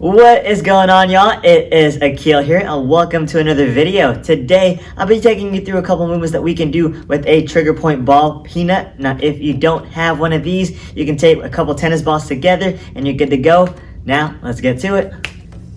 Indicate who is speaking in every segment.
Speaker 1: What is going on, y'all? It is Akil here and welcome to another video. Today I'll be taking you through a couple movements that we can do with a trigger point ball peanut. Now if you don't have one of these, you can take a couple tennis balls together and you're good to go. Now let's get to it.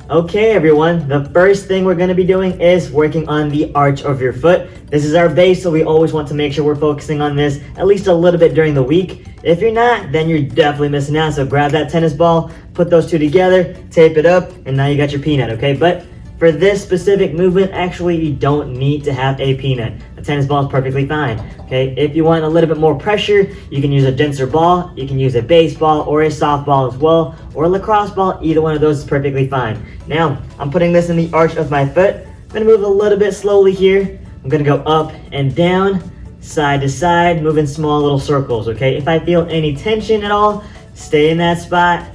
Speaker 1: Okay everyone, the first thing we're going to be doing is working on the arch of your foot. This is our base, so we always want to make sure we're focusing on this at least a little bit during the week. If you're not, then you're definitely missing out. So grab that tennis ball, put those two together, tape it up, and now you got your peanut, okay? But for this specific movement, actually you don't need to have a peanut. A tennis ball is perfectly fine, okay? If you want a little bit more pressure, you can use a denser ball, you can use a baseball or a softball as well, or a lacrosse ball. Either one of those is perfectly fine. Now, I'm putting this in the arch of my foot. I'm gonna move a little bit slowly here. I'm gonna go up and down, side to side, moving small little circles, okay? If I feel any tension at all, stay in that spot.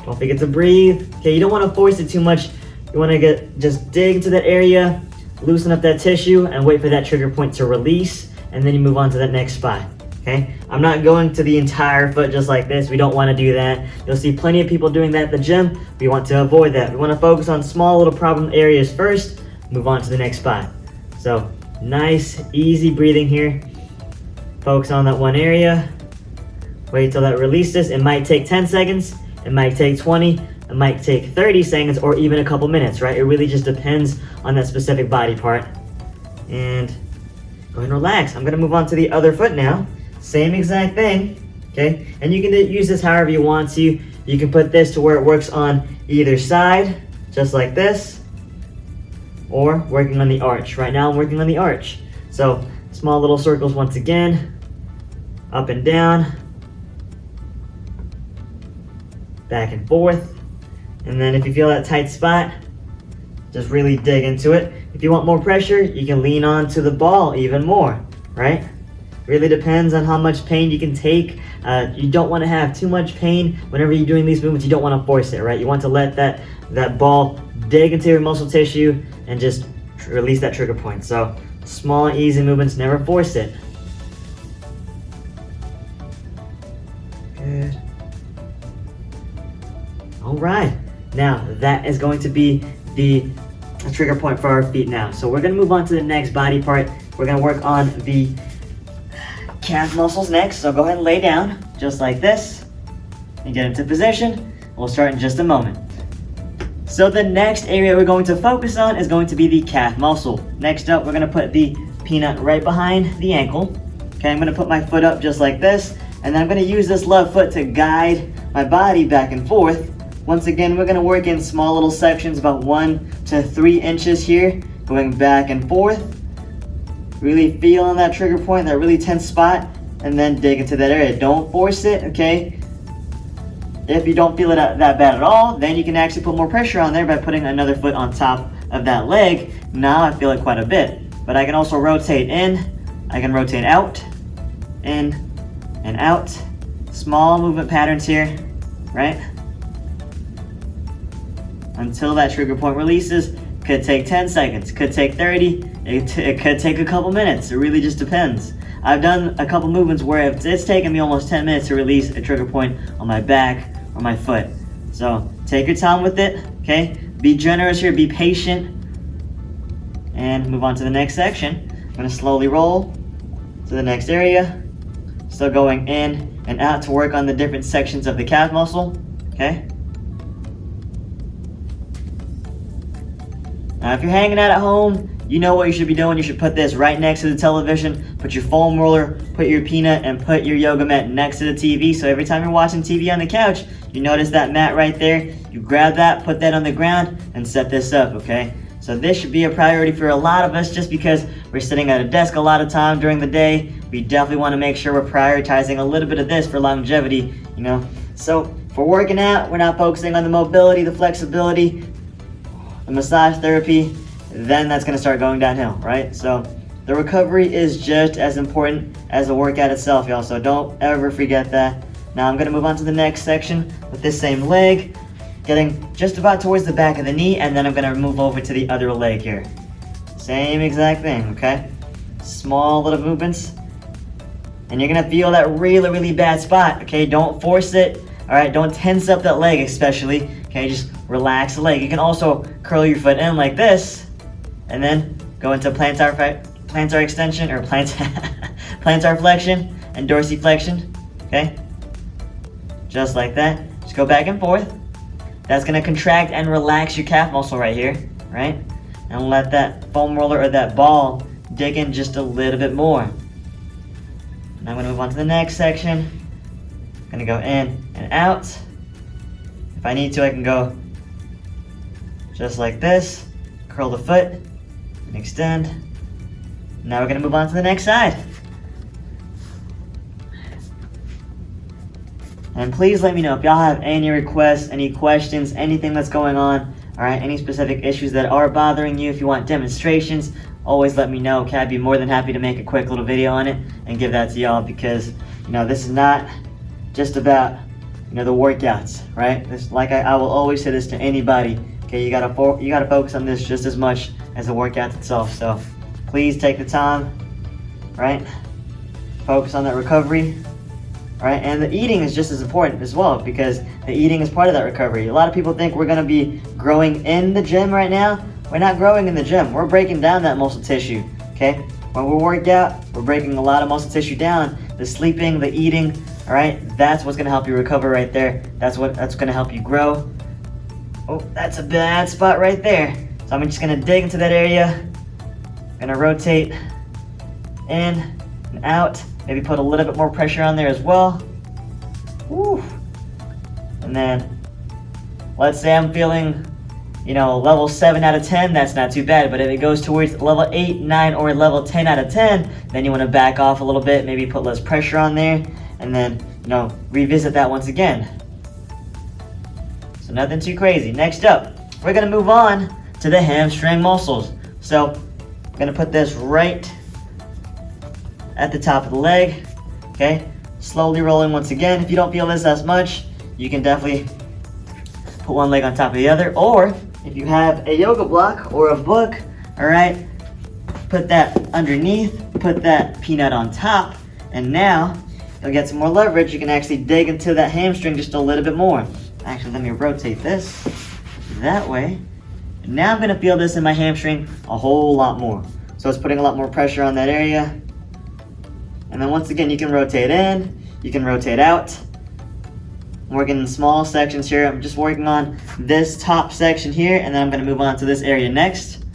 Speaker 1: Don't forget to breathe. Okay, you don't want to force it too much. You want to just dig into that area, loosen up that tissue, and wait for that trigger point to release, and then you move on to that next spot. Okay, I'm not going to the entire foot just like this. We don't want to do that. You'll see plenty of people doing that at the gym. We want to avoid that. We want to focus on small little problem areas first, move on to the next spot. So nice, easy breathing here. Focus on that one area. Wait till that releases. It might take 10 seconds. It might take 20. It might take 30 seconds or even a couple minutes, right? It really just depends on that specific body part. And go ahead and relax. I'm gonna move on to the other foot now. Same exact thing, okay? And you can use this however you want to. You can put this to where it works on either side, just like this, or working on the arch. Right now I'm working on the arch. So small little circles once again, up and down, back and forth. And then if you feel that tight spot, just really dig into it. If you want more pressure, you can lean on to the ball even more, right? Really depends on how much pain you can take. You don't want to have too much pain whenever you're doing these movements. You don't want to force it, right? You want to let that ball dig into your muscle tissue and just release that trigger point. So small, easy movements, never force it. Good. All right. Now that is going to be the trigger point for our feet now. So we're gonna move on to the next body part. We're gonna work on the calf muscles next. So go ahead and lay down just like this and get into position. We'll start in just a moment. So the next area we're going to focus on is going to be the calf muscle. Next up, we're gonna put the peanut right behind the ankle. Okay, I'm gonna put my foot up just like this, and then I'm gonna use this left foot to guide my body back and forth. Once again, we're gonna work in small little sections, about 1 to 3 inches here, going back and forth. Really feel on that trigger point, that really tense spot, and then dig into that area. Don't force it, okay? If you don't feel it that bad at all, then you can actually put more pressure on there by putting another foot on top of that leg. Now I feel it quite a bit. But I can also rotate in, I can rotate out, in, and out. Small movement patterns here, right? Until that trigger point releases. Could take 10 seconds, could take 30, it could take a couple minutes. It really just depends. I've done a couple movements where it's taken me almost 10 minutes to release a trigger point on my back or my foot. So take your time with it, okay? Be generous here, be patient, and move on to the next section. I'm gonna slowly roll to the next area. Still going in and out to work on the different sections of the calf muscle, okay? Now if you're hanging out at home, you know what you should be doing. You should put this right next to the television, put your foam roller, put your peanut, and put your yoga mat next to the TV. So every time you're watching TV on the couch, you notice that mat right there. You grab that, put that on the ground, and set this up, okay? So this should be a priority for a lot of us just because we're sitting at a desk a lot of time during the day. We definitely want to make sure we're prioritizing a little bit of this for longevity, you know? So for working out, we're not focusing on the mobility, the flexibility, the massage therapy, then that's gonna start going downhill, right? So the recovery is just as important as the workout itself, y'all. So don't ever forget that. Now I'm gonna move on to the next section with this same leg, getting just about towards the back of the knee, and then I'm gonna move over to the other leg here. Same exact thing, okay? Small little movements, and you're gonna feel that really, really bad spot, okay? Don't force it. All right, don't tense up that leg especially. Okay, just relax the leg. You can also curl your foot in like this, and then go into plantar extension or plantar flexion and dorsiflexion. Okay, just like that. Just go back and forth. That's gonna contract and relax your calf muscle right here, right? And let that foam roller or that ball dig in just a little bit more. Now I'm gonna move on to the next section. I'm gonna go in and out. If I need to, I can go just like this, curl the foot, and extend. Now we're gonna move on to the next side. And please let me know if y'all have any requests, any questions, anything that's going on, all right, any specific issues that are bothering you. If you want demonstrations, always let me know. Okay, I'd be more than happy to make a quick little video on it and give that to y'all, because this is not just about the workouts, right? This, like I will always say this to anybody. Okay, you gotta focus on this just as much as the workout itself. So please take the time, right? Focus on that recovery. Right, and the eating is just as important as well, because the eating is part of that recovery. A lot of people think we're going to be growing in the gym right now. We're not growing in the gym. We're breaking down that muscle tissue, okay? When we work out, we're breaking a lot of muscle tissue down. The sleeping, the eating, all right? That's what's going to help you recover right there. That's going to help you grow. Oh, that's a bad spot right there. So I'm just going to dig into that area. Going to rotate in and out. Maybe put a little bit more pressure on there as well. Woo. And then, let's say I'm feeling, level 7 out of 10, that's not too bad. But if it goes towards level 8, 9, or level 10 out of 10, then you want to back off a little bit, maybe put less pressure on there, and then, revisit that once again. So nothing too crazy. Next up, we're going to move on to the hamstring muscles. So, I'm going to put this right at the top of the leg, okay? Slowly rolling once again. If you don't feel this as much, you can definitely put one leg on top of the other, or if you have a yoga block or a book, all right, put that underneath, put that peanut on top, and now you'll get some more leverage. You can actually dig into that hamstring just a little bit more. Actually, let me rotate this that way. And now I'm gonna feel this in my hamstring a whole lot more. So it's putting a lot more pressure on that area. And then once again, you can rotate in, you can rotate out. I'm working in small sections here. I'm just working on this top section here, and then I'm going to move on to this area next.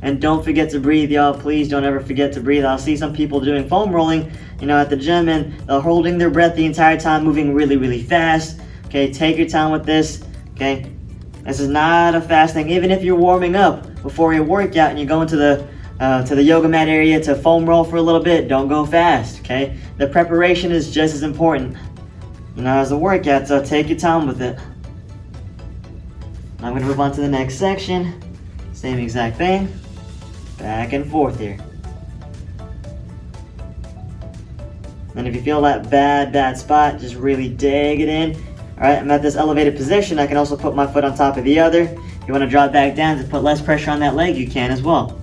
Speaker 1: And don't forget to breathe, y'all. Please don't ever forget to breathe. I'll see some people doing foam rolling, at the gym, and they're holding their breath the entire time, moving really, really fast. Okay, take your time with this, okay? This is not a fast thing. Even if you're warming up before your workout and you go into the yoga mat area to foam roll for a little bit, don't go fast, okay? The preparation is just as important, as the workout, so take your time with it. I'm gonna move on to the next section. Same exact thing, back and forth here. And if you feel that bad spot, just really dig it in. All right, I'm at this elevated position. I can also put my foot on top of the other. If you wanna drop back down to put less pressure on that leg, you can as well.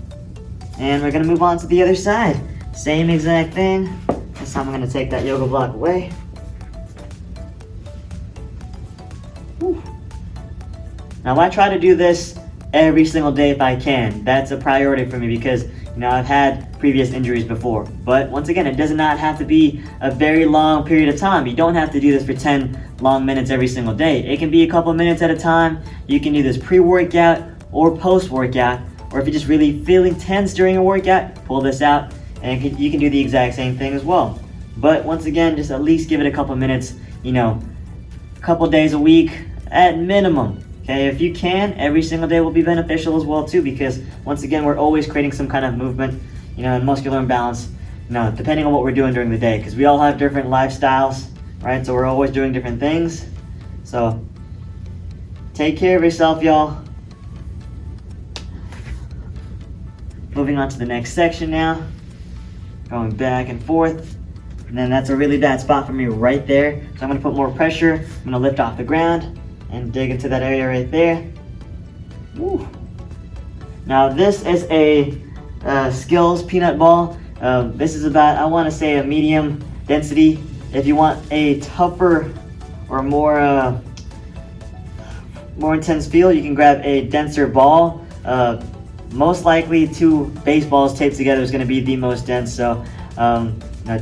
Speaker 1: And we're gonna move on to the other side. Same exact thing. This time I'm gonna take that yoga block away. Whew. Now I try to do this every single day if I can. That's a priority for me because I've had previous injuries before. But once again, it does not have to be a very long period of time. You don't have to do this for 10 long minutes every single day. It can be a couple minutes at a time. You can do this pre-workout or post-workout. Or if you're just really feeling tense during a workout, pull this out, and you can do the exact same thing as well. But once again, just at least give it a couple minutes, a couple days a week at minimum. Okay, if you can, every single day will be beneficial as well too, because once again, we're always creating some kind of movement, and muscular imbalance, depending on what we're doing during the day, because we all have different lifestyles, right? So we're always doing different things. So take care of yourself, y'all. Moving on to the next section now. Going back and forth. And then that's a really bad spot for me right there. So I'm gonna put more pressure. I'm gonna lift off the ground and dig into that area right there. Woo. Now this is a Skills peanut ball. This is about, I wanna say, a medium density If you want a tougher or more intense feel, you can grab a denser ball. Most likely 2 baseballs taped together is going to be the most dense, so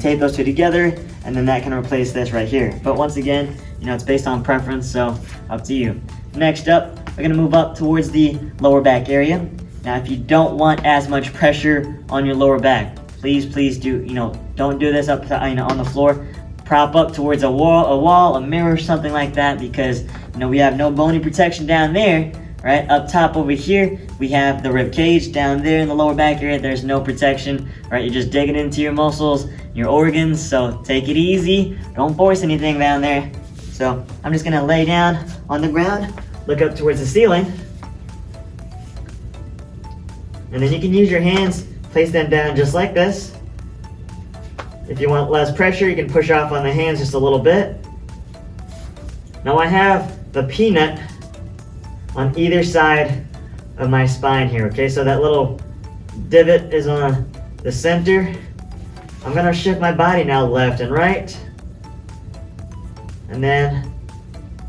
Speaker 1: tape those 2 together, and then that can replace this right here. But once again, it's based on preference, so up to you. Next up, we're going to move up towards the lower back area. Now, if you don't want as much pressure on your lower back, please do, don't do this up on the floor. Prop up towards a wall, a mirror, something like that, because we have no bony protection down there. Right up top over here, we have the rib cage. Down there in the lower back area, there's no protection. Right, you're just digging into your muscles, your organs. So take it easy. Don't force anything down there. So I'm just gonna lay down on the ground, look up towards the ceiling, and then you can use your hands, place them down just like this. If you want less pressure, you can push off on the hands just a little bit. Now I have the peanut on either side of my spine here, okay? So that little divot is on the center. I'm gonna shift my body now left and right. And then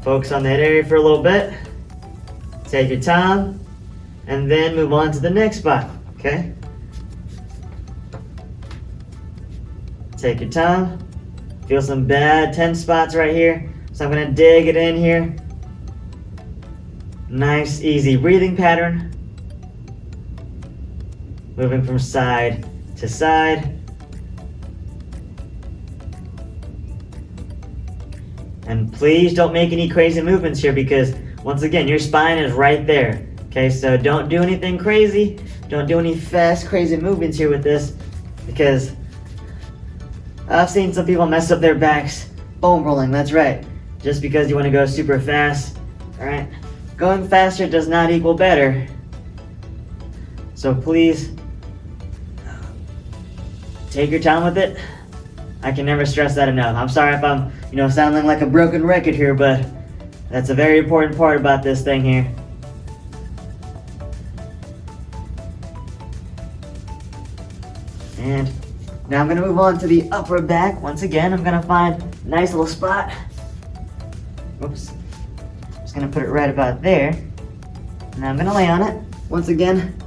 Speaker 1: focus on that area for a little bit. Take your time, and then move on to the next spot, okay? Take your time. Feel some bad tense spots right here. So I'm gonna dig it in here. Nice, easy breathing pattern. Moving from side to side. And please don't make any crazy movements here, because once again, your spine is right there. Okay, so don't do anything crazy. Don't do any fast, crazy movements here with this, because I've seen some people mess up their backs foam rolling, that's right. Just because you want to go super fast, all right? Going faster does not equal better. So please, take your time with it. I can never stress that enough. I'm sorry if I'm, sounding like a broken record here, but that's a very important part about this thing here. And now I'm gonna move on to the upper back. Once again, I'm gonna find a nice little spot. Oops. Just gonna put it right about there. And I'm gonna lay on it. Once again,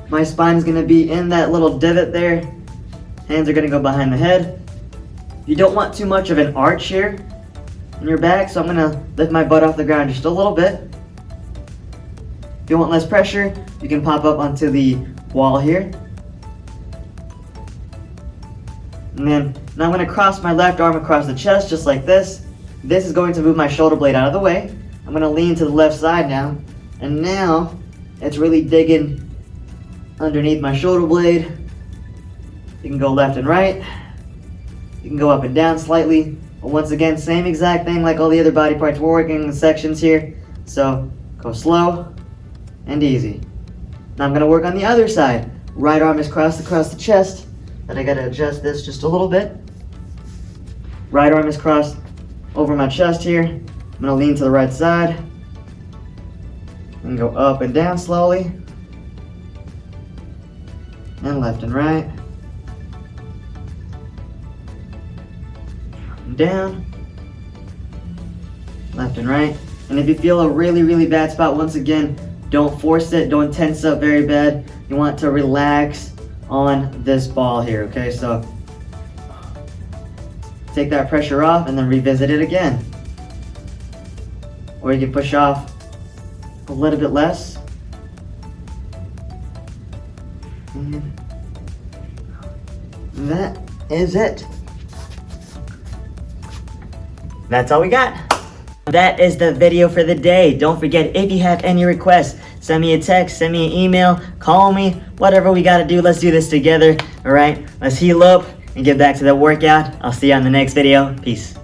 Speaker 1: my spine is gonna be in that little divot there. Hands are gonna go behind the head. You don't want too much of an arch here in your back, so I'm gonna lift my butt off the ground just a little bit. If you want less pressure, you can pop up onto the wall here. And then, now I'm gonna cross my left arm across the chest just like this. This is going to move my shoulder blade out of the way. I'm gonna lean to the left side now. And now, it's really digging underneath my shoulder blade. You can go left and right. You can go up and down slightly. But once again, same exact thing like all the other body parts. We're working in sections here. So, go slow and easy. Now I'm gonna work on the other side. Right arm is crossed across the chest. But I gotta adjust this just a little bit. Right arm is crossed over my chest here. I'm gonna lean to the right side and go up and down slowly. And left and right. And down. Left and right. And if you feel a really, really bad spot, once again, don't force it, don't tense up very bad. You want to relax on this ball here, okay? So take that pressure off and then revisit it again. Or you can push off a little bit less. And that is it. That's all we got. That is the video for the day. Don't forget, if you have any requests, send me a text, send me an email, call me, whatever we gotta do, let's do this together, all right? Let's heal up and get back to the workout. I'll see you on the next video. Peace.